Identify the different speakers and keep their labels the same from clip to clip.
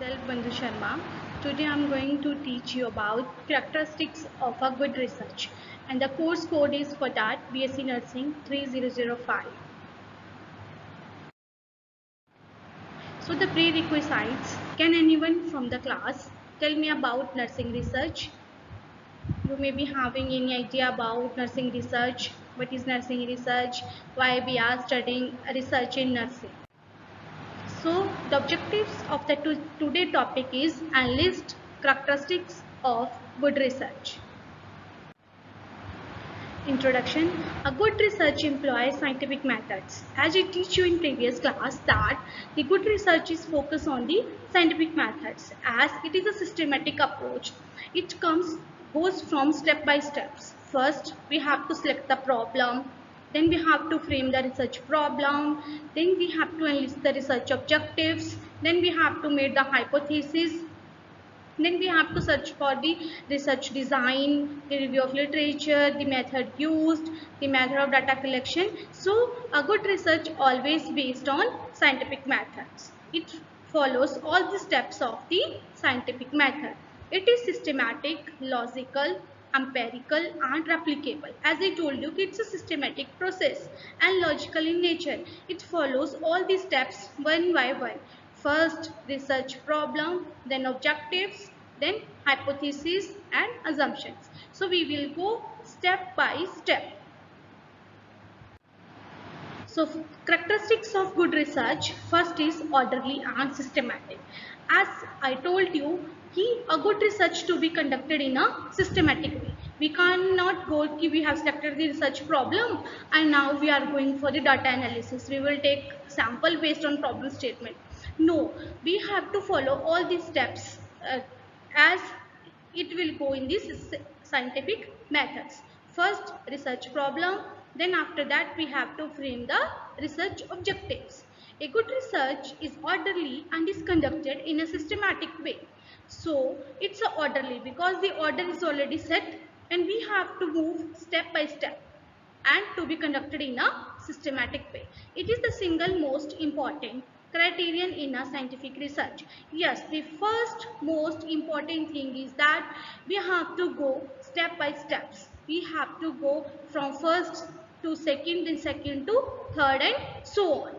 Speaker 1: myself Bandhu Sharma. Today I am going to teach you about characteristics of a good research, and the course code is for that BSc Nursing 3005. So the prerequisites, can anyone from the class tell me about nursing research? You may be having any idea about nursing research. What is nursing research? Why we are studying research in nursing? So the objectives of the today topic is and list characteristics of good research. Introduction. A good research employs scientific methods. As I teach you in previous class that the good research is focused on the scientific methods as it is a systematic approach. It goes from step by steps. First, we have to select the problem. Then we have to frame the research problem. Then we have to enlist the research objectives. Then we have to make the hypothesis. Then we have to search for the research design, the review of literature, the method used, the method of data collection. So a good research always based on scientific methods. It follows all the steps of the scientific method. It is systematic, logical, empirical and replicable. As I told you, it's a systematic process and logical in nature. It follows all the steps one by one. First research problem, then objectives, then hypothesis and assumptions. So we will go step by step. So characteristics of good research, first is orderly and systematic. As I told you, a good research to be conducted in a systematic way. We cannot go, we have selected the research problem and now we are going for the data analysis. We will take sample based on problem statement. No, we have to follow all these steps as it will go in this scientific methods. First research problem, then after that we have to frame the research objectives. A good research is orderly and is conducted in a systematic way. So it's a orderly because the order is already set and we have to move step by step and to be conducted in a systematic way. It is the single most important criterion in a scientific research. Yes, the first most important thing is that we have to go step by steps. We have to go from first to second, then second to third and so on.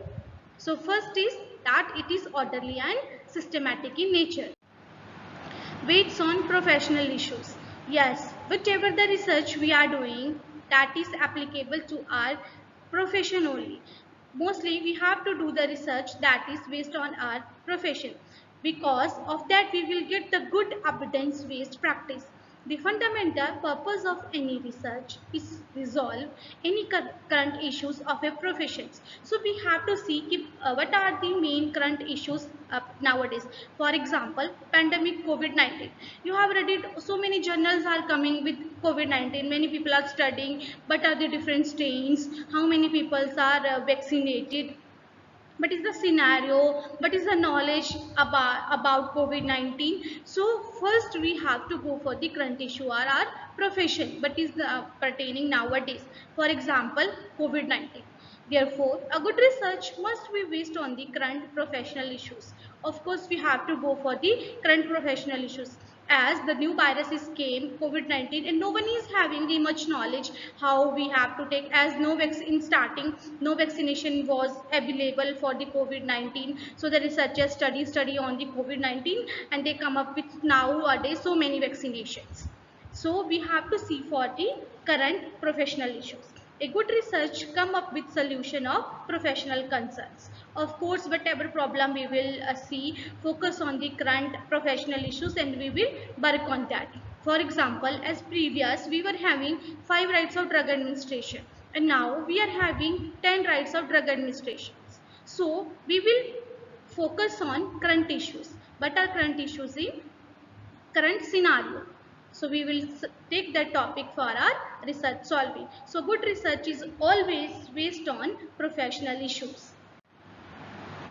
Speaker 1: So first is that it is orderly and systematic in nature. Weights on professional issues. Yes, whatever the research we are doing, that is applicable to our profession only. Mostly we have to do the research that is based on our profession. Because of that we will get the good evidence based practice. The fundamental purpose of any research is resolve any current issues of a profession. So we have to see what are the main current issues nowadays. For example, pandemic COVID-19. You have read it, so many journals are coming with COVID-19. Many people are studying what are the different strains, how many people are vaccinated, what is the scenario, what is the knowledge about COVID-19. So first we have to go for the current issue or our profession, what is the pertaining nowadays. For example, COVID-19. Therefore a good research must be based on the current professional issues. Of course we have to go for the current professional issues as the new viruses came COVID-19 and no one is having the much knowledge how we have to take, as no vaccine starting, no vaccination was available for the COVID-19. So the researchers study on the COVID-19 and they come up with nowadays so many vaccinations. So we have to see for the current professional issues. A good research come up with solution of professional concerns. Of course, whatever problem we will see, focus on the current professional issues and we will work on that. For example, as previous, we were having 5 rights of drug administration and now we are having 10 rights of drug administration. So, we will focus on current issues. What are current issues in current scenario? So we will take that topic for our research solving. So good research is always based on professional issues.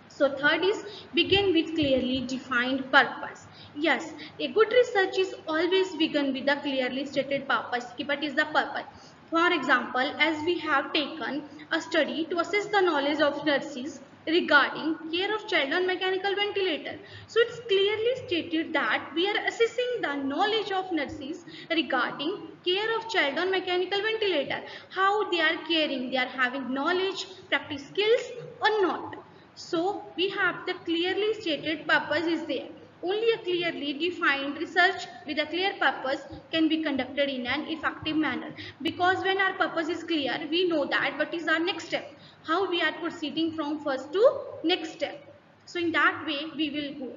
Speaker 1: So third is begin with clearly defined purpose. Yes, a good research is always begin with a clearly stated purpose. What is the purpose? For example, as we have taken a study to assess the knowledge of nurses regarding care of child on mechanical ventilator. So it's clearly stated that we are assessing the knowledge of nurses regarding care of child on mechanical ventilator, how they are caring, they are having knowledge, practice skills or not. So we have the clearly stated purpose is there. Only a clearly defined research with a clear purpose can be conducted in an effective manner. Because when our purpose is clear, we know that what is our next step, how we are proceeding from first to next step. So in that way, we will go.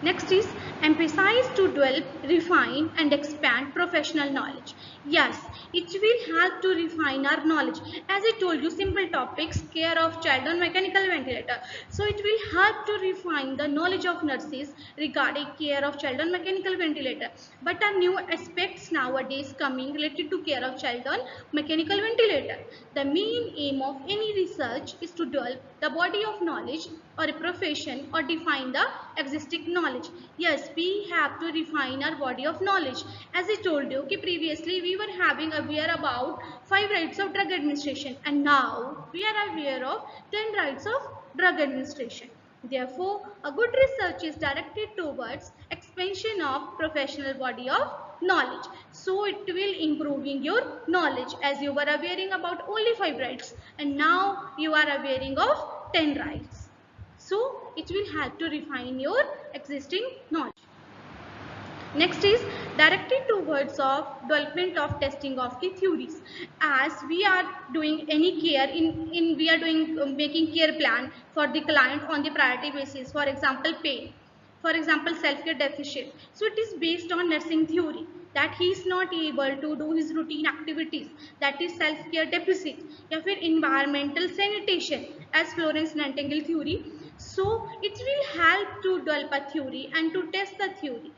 Speaker 1: Next is emphasize to develop, refine and expand professional knowledge. Yes, it will help to refine our knowledge. As I told you, simple topics, care of child on mechanical ventilator. So it will help to refine the knowledge of nurses regarding care of child on mechanical ventilator. But are new aspects nowadays coming related to care of child on mechanical ventilator. The main aim of any research is to develop the body of knowledge or a profession or define the existing knowledge. Yes, we have to refine our body of knowledge. As I told you, okay, previously we were having aware about 5 rights of drug administration and now we are aware of 10 rights of drug administration. Therefore, a good research is directed towards expansion of professional body of knowledge. So it will improving your knowledge as you were awareing about only 5 rights and now you are awareing of 10 rights. So it will help to refine your existing knowledge. Next is directed towards of development of testing of the theories. As we are doing any care in we are doing making care plan for the client on the priority basis. For example, pain. For example, self-care deficit. So it is based on nursing theory that he is not able to do his routine activities. That is self-care deficit. या फिर environmental sanitation as Florence Nightingale theory. So it will help to develop a theory and to test the theory.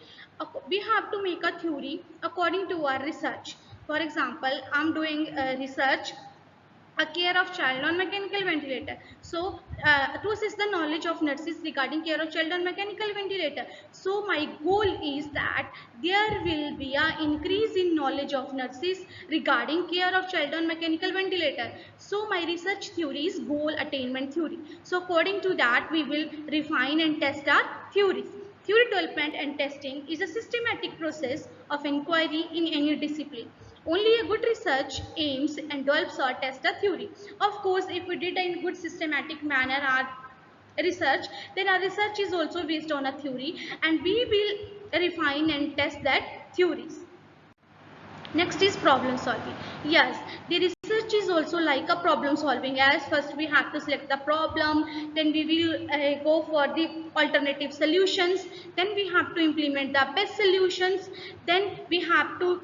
Speaker 1: We have to make a theory according to our research. For example, I'm doing research a care of child on mechanical ventilator. So to assess the knowledge of nurses regarding care of child on mechanical ventilator. So my goal is that there will be an increase in knowledge of nurses regarding care of child on mechanical ventilator. So my research theory is goal attainment theory. So according to that, we will refine and test our theories. Theory development and testing is a systematic process of inquiry in any discipline. Only a good research aims and develops or tests a theory. Of course, if we did in good systematic manner our research, then our research is also based on a theory and we will refine and test that theories. Next is problem solving. Yes, the research is also like a problem solving. As first we have to select the problem, then we will go for the alternative solutions, then we have to implement the best solutions, then we have to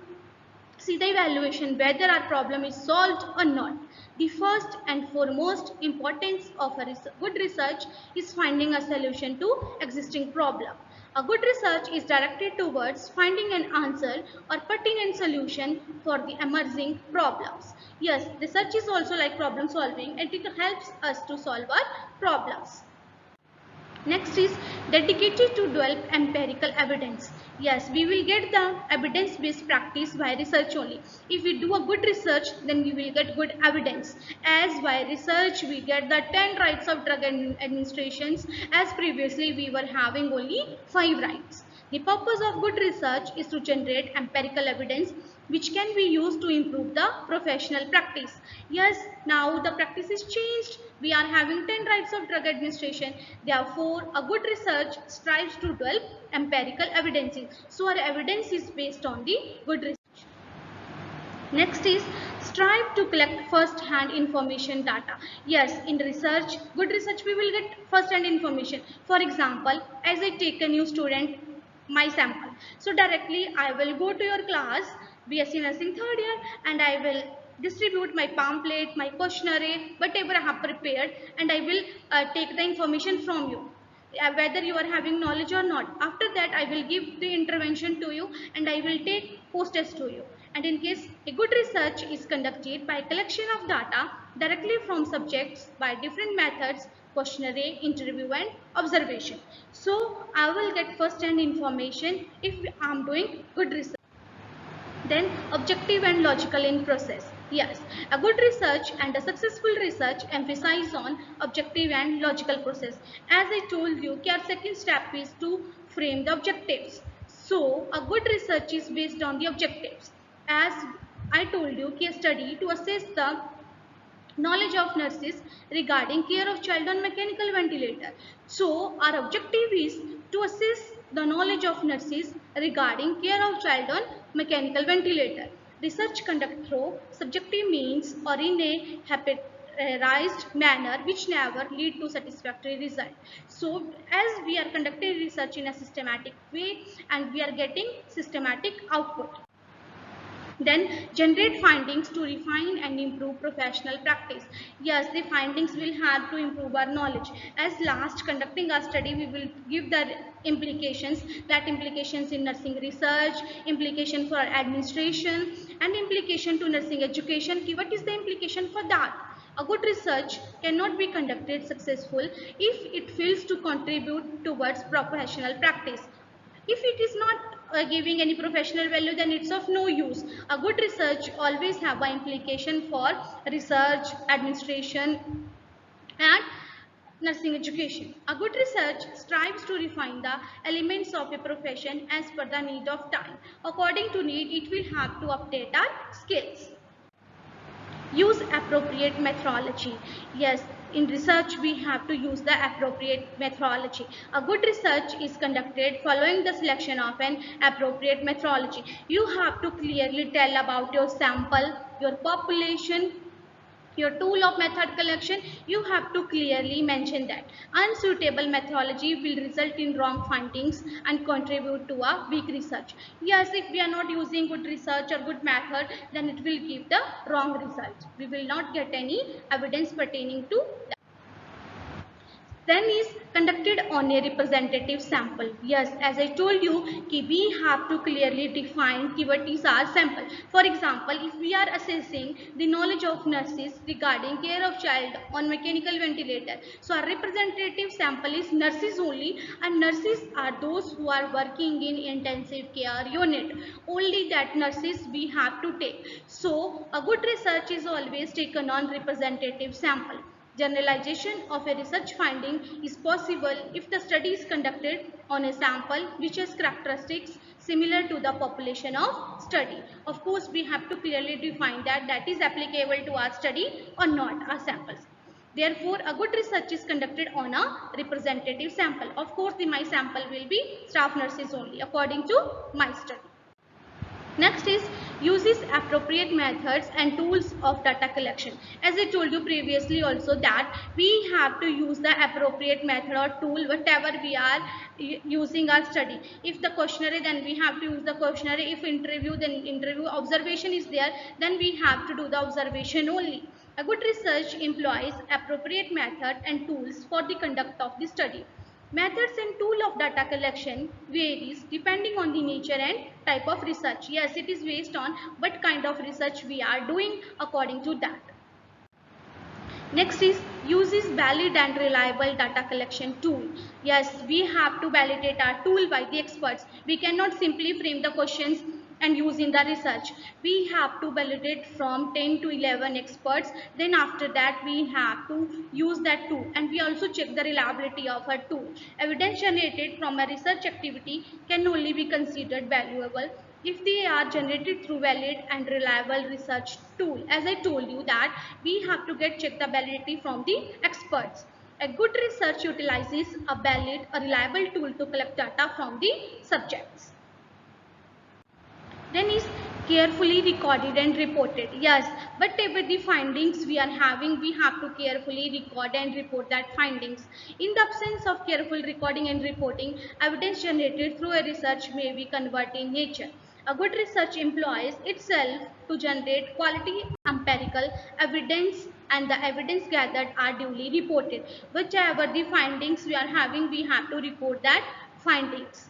Speaker 1: see the evaluation whether our problem is solved or not. The first and foremost importance of a good research is finding a solution to existing problem. A good research is directed towards finding an answer or pertinent solution for the emerging problems. Yes, research is also like problem solving and it helps us to solve our problems. Next is dedicated to develop empirical evidence. Yes, we will get the evidence-based practice by research only. If we do a good research, then we will get good evidence. As by research, we get the 10 rights of drug administrations. As previously, we were having only 5 rights. The purpose of good research is to generate empirical evidence which can be used to improve the professional practice. Yes, now the practice is changed. We are having 10 rights of drug administration. Therefore, a good research strives to develop empirical evidences. So, our evidence is based on the good research. Next is strive to collect first-hand information data. Yes, in research, good research, we will get first-hand information. For example, as I take a new student, my sample. So directly I will go to your class, BSc Nursing third year, and I will distribute my pamphlet, my questionnaire, whatever I have prepared, and I will take the information from you. Whether you are having knowledge or not. After that, I will give the intervention to you and I will take post-test to you. And in case a good research is conducted by collection of data directly from subjects by different methods, questionnaire, interview and observation. So, I will get first-hand information if I am doing good research. Then objective and logical in process. Yes, a good research and a successful research emphasize on objective and logical process. As I told you, our second step is to frame the objectives. So a good research is based on the objectives. As I told you, a study to assess the knowledge of nurses regarding care of child on mechanical ventilator. So our objective is to assess the knowledge of nurses regarding care of child on mechanical ventilator. Research conduct through subjective means or in a hypothesized manner which never lead to satisfactory result. So as we are conducting research in a systematic way and we are getting systematic output. Then generate findings to refine and improve professional practice. Yes, the findings will help to improve our knowledge. As last conducting our study, we will give the implications, that implications in nursing research, implication for administration and implication to nursing education. What is the implication for that? A good research cannot be conducted successful if it fails to contribute towards professional practice. If it is not giving any professional value, then it's of no use. A good research always have an implication for research, administration and nursing education. A good research strives to refine the elements of a profession as per the need of time. According to need, it will have to update our skills. Use appropriate methodology. Yes, in research we have to use the appropriate methodology. A good research is conducted following the selection of an appropriate methodology. You have to clearly tell about your sample, your population, your tool of method collection. You have to clearly mention that. Unsuitable methodology will result in wrong findings and contribute to a weak research. Yes, if we are not using good research or good method, then it will give the wrong result. We will not get any evidence pertaining to that. Then is conducted on a representative sample. Yes, as I told you, we have to clearly define what is our sample. For example, if we are assessing the knowledge of nurses regarding care of child on mechanical ventilator, so our representative sample is nurses only, and nurses are those who are working in intensive care unit. Only that nurses we have to take. So a good research is always taken on representative sample. Generalization of a research finding is possible if the study is conducted on a sample which has characteristics similar to the population of study. Of course, we have to clearly define that is applicable to our study or not, our samples. Therefore, a good research is conducted on a representative sample. Of course, my sample will be staff nurses only according to my study. Next is uses appropriate methods and tools of data collection. As I told you previously also that we have to use the appropriate method or tool whatever we are using our study. If the questionnaire, then we have to use the questionnaire. If interview, then interview. Observation is there, then we have to do the observation only. A good research employs appropriate method and tools for the conduct of the study. Methods and tool of data collection varies depending on the nature and type of research. Yes, it is based on what kind of research we are doing according to that. Next is uses valid and reliable data collection tool. Yes, we have to validate our tool by the experts. We cannot simply frame the questions and use in the research. We have to validate from 10 to 11 experts. Then after that we have to use that tool, and we also check the reliability of our tool. Evidence generated from a research activity can only be considered valuable if they are generated through valid and reliable research tool. As I told you that we have to check the validity from the experts. A good research utilizes a valid, a reliable tool to collect data from the subjects. Then is carefully recorded and reported. Yes, whatever the findings we are having, we have to carefully record and report that findings. In the absence of careful recording and reporting, evidence generated through a research may be converted in nature. A good research employs itself to generate quality empirical evidence, and the evidence gathered are duly reported. Whichever the findings we are having, we have to report that findings.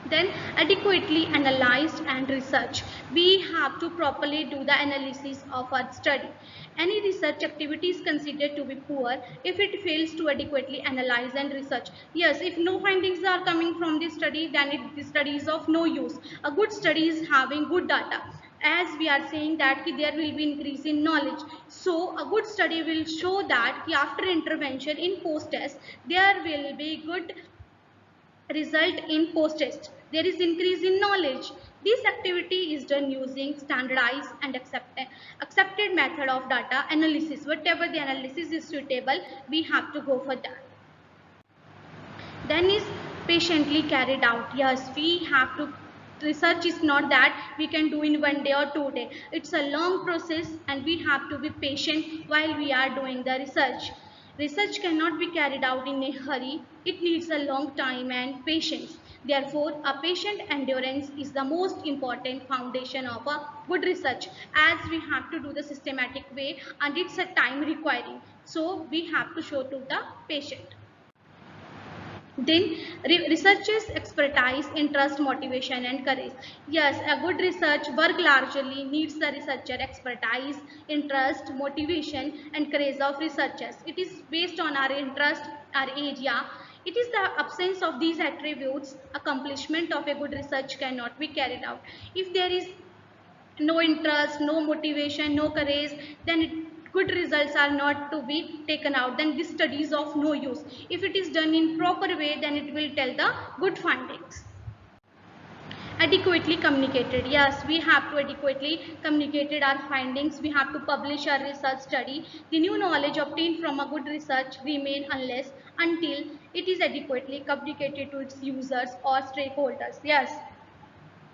Speaker 1: Then adequately analyzed and research. We have to properly do the analysis of our study. Any research activity is considered to be poor if it fails to adequately analyze and research. Yes, if no findings are coming from the study, then the study is of no use. A good study is having good data. as we are saying that there will be increase in knowledge. So a good study will show that after intervention in post test there will be good result in post test. There is increase in knowledge. This activity is done using standardized and accepted method of data analysis. Whatever the analysis is suitable, we have to go for that. Then is patiently carried out. Yes, we have to. Research is not that we can do in 1 day or 2 days. It's a long process and we have to be patient while we are doing the research. Research cannot be carried out in a hurry. It needs a long time and patience. Therefore, a patient endurance is the most important foundation of a good research, as we have to do the systematic way and it's a time requiring. So we have to show to the patient. Then researchers expertise, interest, motivation and courage. Yes, a good research work largely needs the researcher expertise, interest, motivation and courage of researchers. It is based on our interest, our area. It is the absence of these attributes, accomplishment of a good research cannot be carried out. If there is no interest, no motivation, no courage, then good results are not to be taken out. Then this study is of no use. If it is done in proper way, then it will tell the good findings. Adequately communicated. Yes, we have to adequately communicated our findings. We have to publish our research study. The new knowledge obtained from a good research remain unless until it is adequately communicated to its users or stakeholders. Yes.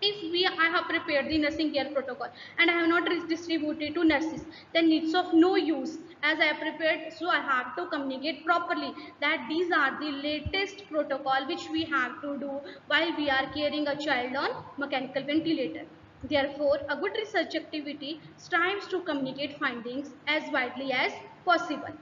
Speaker 1: If I have prepared the nursing care protocol and I have not distributed to nurses, then it's of no use. As I have prepared, so I have to communicate properly that these are the latest protocol which we have to do while we are caring a child on mechanical ventilator. Therefore, a good research activity strives to communicate findings as widely as possible.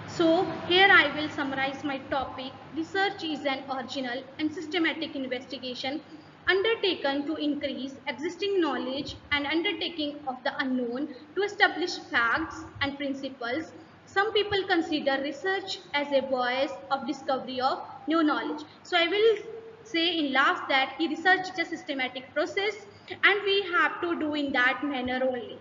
Speaker 1: So here I will summarize my topic. Research is an original and systematic investigation undertaken to increase existing knowledge and undertaking of the unknown to establish facts and principles. Some people consider research as a voice of discovery of new knowledge. So I will say in last that research is a systematic process and we have to do in that manner only.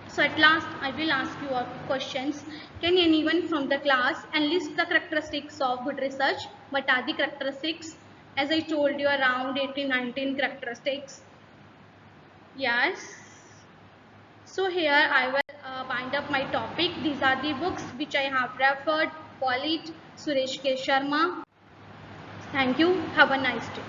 Speaker 1: So at last, I will ask you questions. Can anyone from the class enlist the characteristics of good research? What are the characteristics? As I told you, around 18-19 characteristics. Yes. So here I will wind up my topic. These are the books which I have referred. Polite, Suresh K. Sharma. Thank you. Have a nice day.